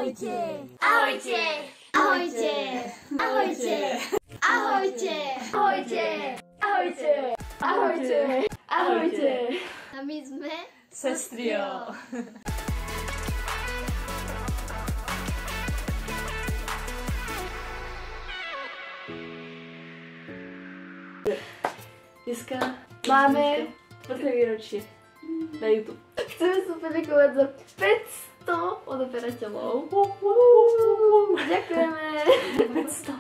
Ahojte! Ahojte! Ahojte! Ahojte! Ahojte! Ahojte! Ahojte! Ahojte! Ahojte! A my sme Sestrio. Dneska máme 4. výročie na YouTube. Chceme sa poďakovať za 500 odoberateľov. Ďakujeme. 500.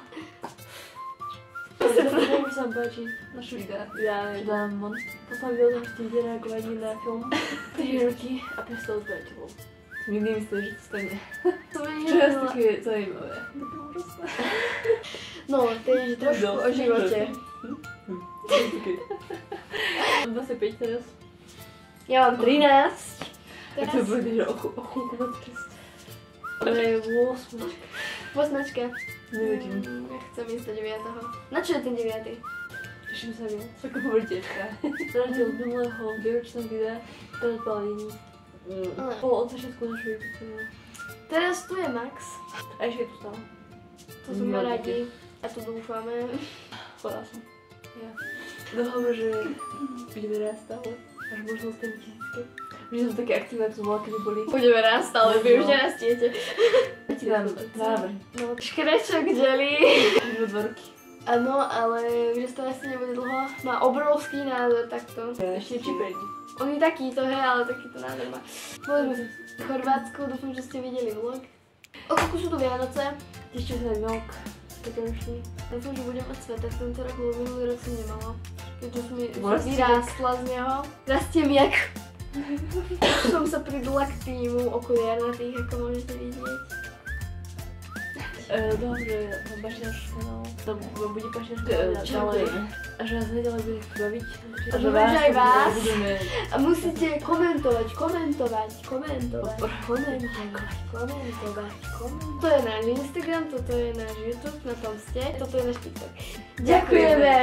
Ďakujem, že sa vám páči naše videa. Čo dám von. Poslám video, že ste videli reagovať na film 3 roky a 500 odoberateľov. Nikdy myslel, že to stane. Čo je také zaujímavé. No, to je že trošku o živote. 25 teraz. Ja mám 13. Tak to bude, že o chvíľku na trest. Ale je 8. Posmačka. Nevidím. Ja chcem ísť do 9. Na čo je ten 9? Teším sa viac. Ako hovoríteľka. Na rozdiel od minulého výročného videa, to odpálení. Bolo od začiatku našho YouTube. Teraz tu je Max. A ešte je tu stále. To sme radi. A to dúfame. Chorá som. Ja. Dúfam, že budeme rásť stále. Až možno z tej tisícke. Že som také aktívne, ako som bola, kedy boli. Budeme rásť stále, vy už nerastiete. Ja ti dám návrh. No, škrečok delí. Už 2 roky. Áno, ale už to asi nebude dlho. Má obrovský nádor takto. Ešte či prejde. On je takýto, hej, ale takýto nádor má. Boli sme v Chorvátsku, dúfam, že ste videli vlog. O koľko sú tu Vianoce? Ešte sa milk. Petrošný. Dúfam, že budem mať sveter tento rok, lebo minulý rok som nemala. Keďže som Vlastne. vyrástla z neho. Rastiem jak. Som sa pridala k týmu okuliarnatých, ako môžete vidieť. Dobre, páči náš kanál. To bude páči náš kanál ďalej. A že vás naďalej bude baviť. A že vás aj vás. Budeme... A musíte komentovať. To je náš Instagram, toto je náš YouTube, na tom ste. Toto je náš TikTok. Ďakujeme!